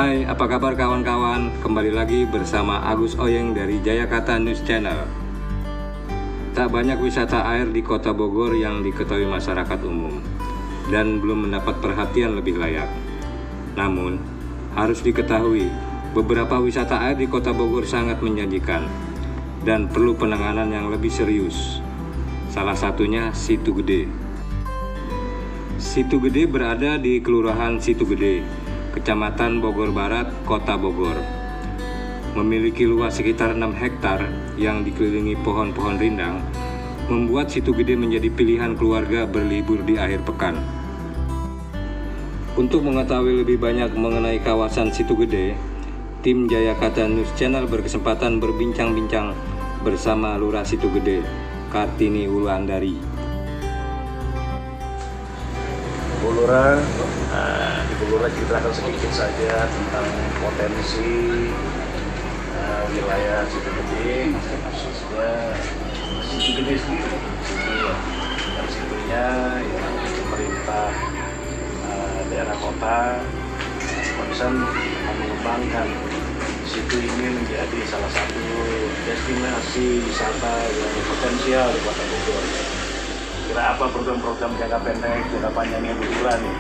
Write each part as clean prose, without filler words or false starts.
Hai, apa kabar kawan-kawan? Kembali lagi bersama Agus Oyeng dari Jayakata News Channel. Tak banyak wisata air di Kota Bogor yang diketahui masyarakat umum dan belum mendapat perhatian lebih layak. Namun, harus diketahui, beberapa wisata air di Kota Bogor sangat menjanjikan dan perlu penanganan yang lebih serius. Salah satunya Situ Gede. Situ Gede berada di Kelurahan Situ Gede, Kecamatan Bogor Barat, Kota Bogor. Memiliki luas sekitar 6 hektar yang dikelilingi pohon-pohon rindang, membuat Situ Gede menjadi pilihan keluarga berlibur di akhir pekan. Untuk mengetahui lebih banyak mengenai kawasan Situ Gede, tim Jayakata News Channel berkesempatan berbincang-bincang bersama Lurah Situ Gede, Kartini Wulandari. Bu Lurah, di Bu Lurah ceritakan sedikit saja tentang potensi wilayah Situ Gede, khususnya Situ Gede sendiri. Dan situnya yang pemerintah daerah kota konsisten mengembangkan situ ini menjadi salah satu destinasi wisata yang potensial di Kota Bogor. Kira apa program-program jangka pendek, jangka panjangnya Bu Lurah nih?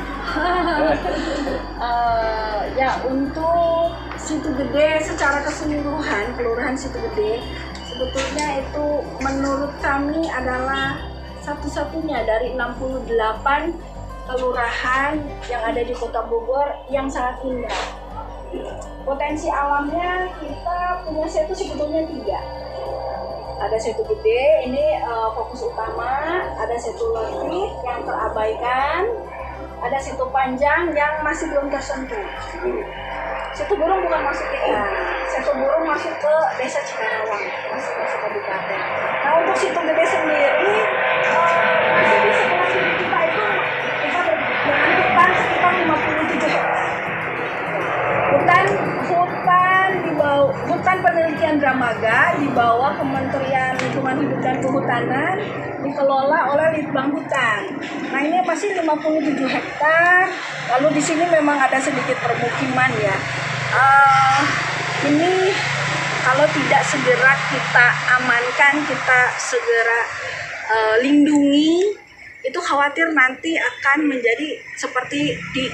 Ya, untuk Situ Gede secara keseluruhan, Kelurahan Situ Gede, sebetulnya itu menurut kami adalah satu-satunya dari 68 kelurahan yang ada di Kota Bogor yang sangat indah. Potensi alamnya kita punya situ sebetulnya 3. Ada Situ Gede, ini fokus utama, ada Situ Leutik yang terabaikan, ada Situ Panjang yang masih belum tersentuh. Situ Burung bukan masuk kita, Situ Burung masuk ke Desa Cikarawang, masuk kabupaten. Nah, untuk Situ Gede sendiri, masih di sebelah sini kita itu kita dengan hutan sekitar 57 hektar. Hutan penelitian Dramaga di bawah Kementerian Lingkungan Hidup dan Kehutanan, dikelola oleh Litbang Hutan. Nah, ini masih 57 hektar. Lalu di sini memang ada sedikit permukiman ya. Ini kalau tidak segera kita amankan, kita segera lindungi, itu khawatir nanti akan menjadi seperti di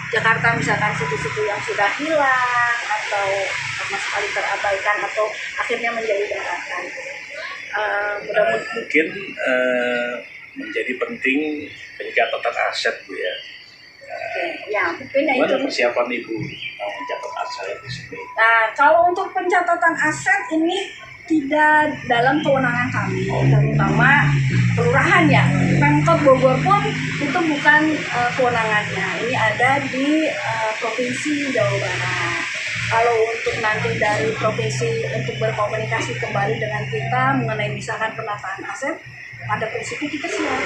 Jakarta misalkan, situ-situ yang sudah hilang atau sama sekali terabaikan atau akhirnya menjadi daratan. Mungkin menjadi penting pencatatan aset, Bu ya. Ya, mungkin itu. Gimana persiapan Ibu mau mencatat aset di sini? Nah, kalau untuk pencatatan aset ini tidak dalam kewenangan kami, terutama kelurahan ya. Pemkot Bogor pun itu bukan kewenangannya. Ini ada di Provinsi Jawa Barat. Kalau untuk nanti dari provinsi untuk berkomunikasi kembali dengan kita mengenai misalkan penataan aset, pada prinsipnya kita siap.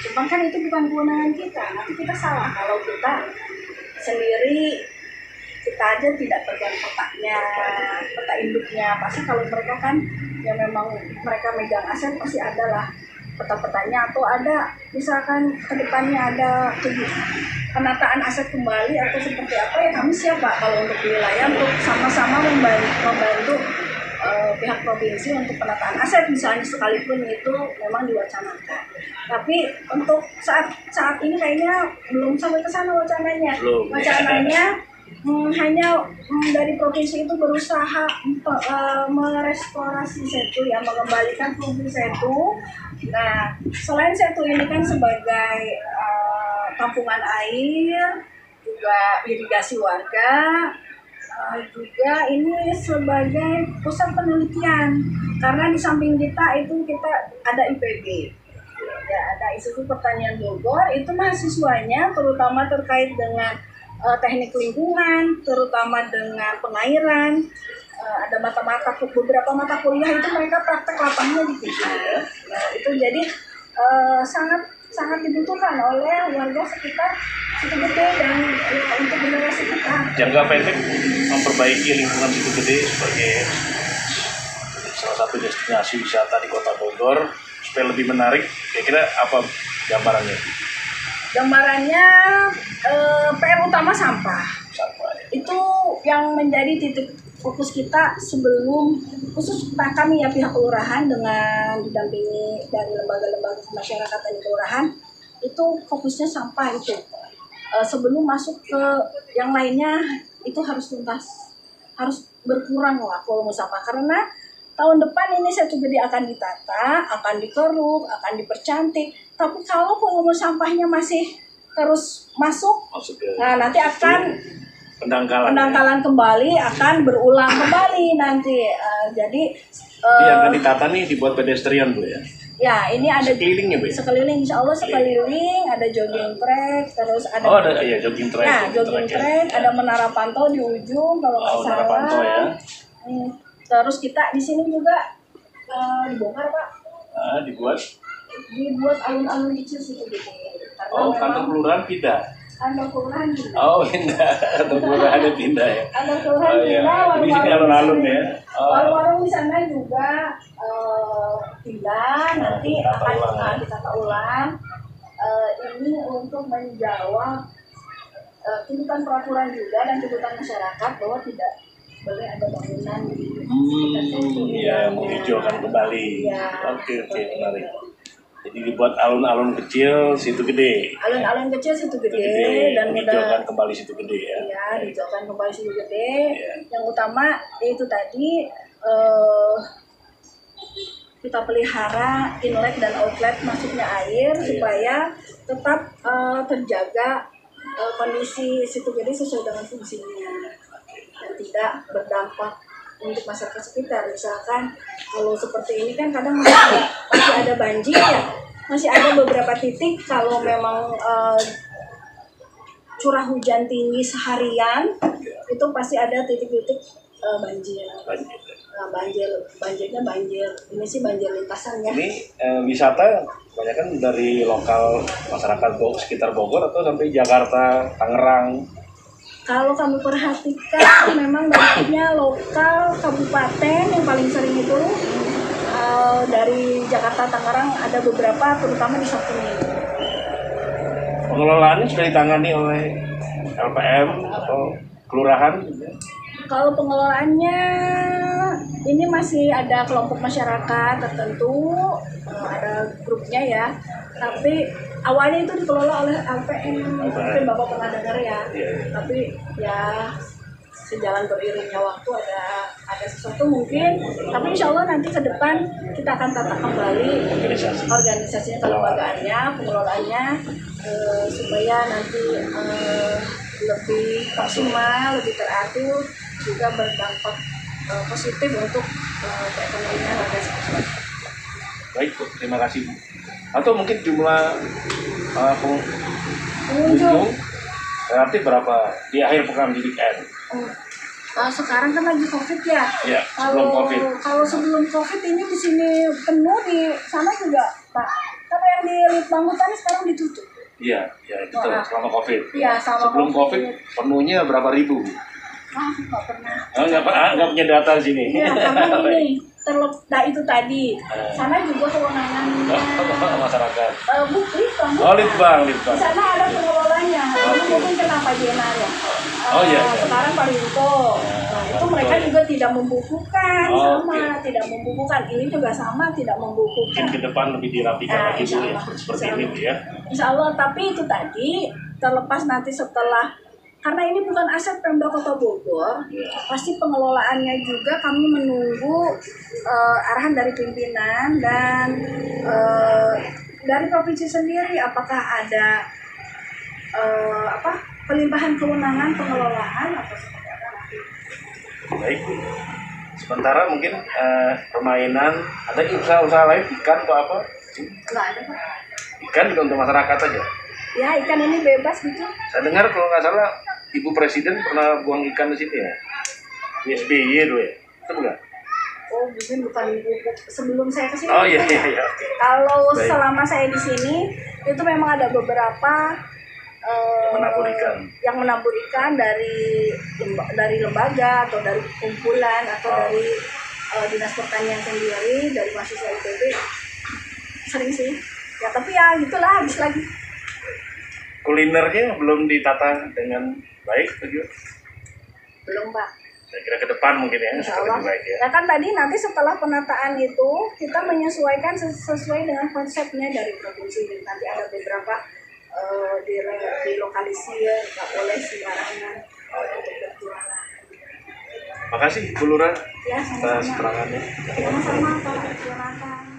Cuma kan itu bukan kewenangan kita. Nanti kita salah kalau kita sendiri, kita aja tidak pegang petanya, peta induknya. Pasti kalau mereka kan ya memang mereka megang aset pasti adalah peta-petanya, atau ada misalkan kedepannya ada penataan aset kembali atau seperti apa, ya kami siap Pak kalau untuk wilayah untuk sama-sama membantu pihak provinsi untuk penataan aset misalnya, sekalipun itu memang diwacanakan. Tapi untuk saat ini kayaknya belum sampai ke sana wacananya. Wacananya hanya dari provinsi itu berusaha merestorasi setu, ya, mengembalikan fungsi setu. Nah, selain setu ini kan sebagai tampungan air, juga irigasi warga, juga ini sebagai pusat penelitian, karena di samping kita itu kita ada IPB, ya, ada Institut Pertanian Bogor. Itu mahasiswanya terutama terkait dengan teknik lingkungan, terutama dengan pengairan, ada beberapa mata kuliah itu mereka praktek lapangnya di kita. Nah, itu jadi sangat dibutuhkan oleh warga sekitar Situ Gede dan untuk generasi kita. Jangka pendek memperbaiki lingkungan Situ Gede sebagai salah satu destinasi wisata di Kota Bogor supaya lebih menarik. Kira-kira apa gambarannya? Gambarannya PR utama sampah. Sampah ya. itu yang menjadi titik fokus kita sebelum khusus kami ya pihak kelurahan dengan didampingi dari lembaga-lembaga masyarakatan di kelurahan itu fokusnya sampah itu. Sebelum masuk ke yang lainnya itu harus tuntas, harus berkurang lah volume sampah karena tahun depan ini Setu Gede akan ditata, akan dikeruk, akan dipercantik. Tapi kalau volume sampahnya masih terus masuk nah nanti akan pendangkalan kembali, akan berulang kembali nanti. Jadi yang akan ditata nih dibuat pedestrian Bu ya? Ya, ini ada sekelilingnya Bu? Sekeliling, insya Allah sekeliling, ada jogging track, terus ada iya jogging track. Nah, jogging track, ada menara pantau di ujung kalau nggak salah. Menara pantau ya. Terus kita di sini juga dibongkar Pak. Dibuat alun-alun kecil situ gitu. Kantor kelurahan pindah. Kantor kelurahan pindah. Pindah. Kantor kelurahan pindah ya. Kantor kelurahan pindah. Di sini alun-alun ya. Warung-warung di sana juga pindah. Nanti akan ditata ulang. Ini untuk menjawab tuntutan peraturan juga dan tuntutan masyarakat bahwa tidak boleh ada bangunan di sekitar situ. Menghijaukan kembali. Ya, Oke, menarik. Jadi dibuat alun-alun kecil Situ Gede. Alun-alun kecil Situ Gede dan dihijaukan kembali Situ Gede ya. Iya, dihijaukan kembali Situ Gede. Yang utama itu tadi kita pelihara inlet dan outlet masuknya air supaya tetap terjaga kondisi Situ Gede sesuai dengan fungsinya dan tidak berdampak untuk masyarakat sekitar. Misalkan kalau seperti ini kan kadang masih ada banjir ya, masih ada beberapa titik kalau memang curah hujan tinggi seharian itu pasti ada titik-titik banjir. Banjirnya banjir. Ini sih banjir lintasan ya. Ini wisata banyak kan dari lokal masyarakat sekitar Bogor atau sampai Jakarta, Tangerang. Kalau kami perhatikan memang banyaknya lokal kabupaten yang paling sering itu dari Jakarta, Tangerang ada beberapa terutama di Sabtu Minggu. Pengelolaannya sudah ditangani oleh LPM atau kelurahan? Kalau pengelolaannya ini masih ada kelompok masyarakat tertentu, ada grupnya ya. Tapi awalnya itu dikelola oleh LPM, mungkin Bapak pernah dengar ya. Tapi ya sejalan beriringnya waktu ada sesuatu mungkin. Tapi insya Allah nanti ke depan kita akan tata kembali organisasinya, kelembagaannya, pengelolaannya supaya nanti lebih maksimal, lebih teratur, juga berdampak positif untuk perekonomian warga sekitar. Baik Bu, terima kasih Bu. Atau mungkin jumlah pengunjung relatif berapa di akhir pekan di weekend? Sekarang kan lagi COVID ya. Ya, sebelum COVID. Kalau sebelum COVID ini di sini penuh, di sana juga Pak. Kalau yang di Litbang Hutan sekarang ditutup. Iya, betul. Selama COVID. Iya, sebelum COVID penuhnya berapa ribu? Nggak pernah. Nggak punya data di sini. Iya, karena ini terlepas itu tadi. Sana juga kewenangannya masyarakat. Litbang. Litbang. Di sana ada pengelolanya. Mungkin kenapa JNR ya? Sekarang Parinto. Nah, itu mereka juga tidak membukukan, tidak membukukan. Ini juga sama, tidak membukukan. Mungkin ke depan lebih dirapikan lagi Bu ya, seperti ini Bu ya. Insya Allah, tapi itu tadi terlepas nanti setelah, karena ini bukan aset Pemda Kota Bogor, pasti pengelolaannya juga kami menunggu arahan dari pimpinan dan dari provinsi sendiri apakah ada pelimpahan kewenangan pengelolaan atau seperti apa nanti. Baik Bu. Sementara mungkin permainan, ada usaha-usaha lain ikan atau apa? Nggak ada Pak. Ikan juga untuk masyarakat aja? Ya, ikan ini bebas gitu. Saya dengar kalau nggak salah Ibu Presiden pernah buang ikan di sini ya? Di SBY dulu ya? Itu bukan? Oh, mungkin bukan sebelum saya kesini. Oh iya. Kalau selama saya di sini itu memang ada beberapa yang menabur ikan dari lembaga atau dari kumpulan atau dari dinas pertanian sendiri, dari mahasiswa ITB sering sih ya, tapi ya gitulah, habis lagi. Kulinernya belum ditata dengan baik begitu? Belum, Pak. Saya kira ke depan mungkin ya, Insya akan Allah. lebih baik ya. Ya kan tadi nanti setelah penataan itu kita menyesuaikan sesuai dengan konsepnya dari provinsi. Nanti ada beberapa dilokalisir, nggak boleh sembarangan untuk berjualan. Makasih Bu Lurah Ya, atas sama-sama. keterangannya. Sama-sama, Pak. Silakan.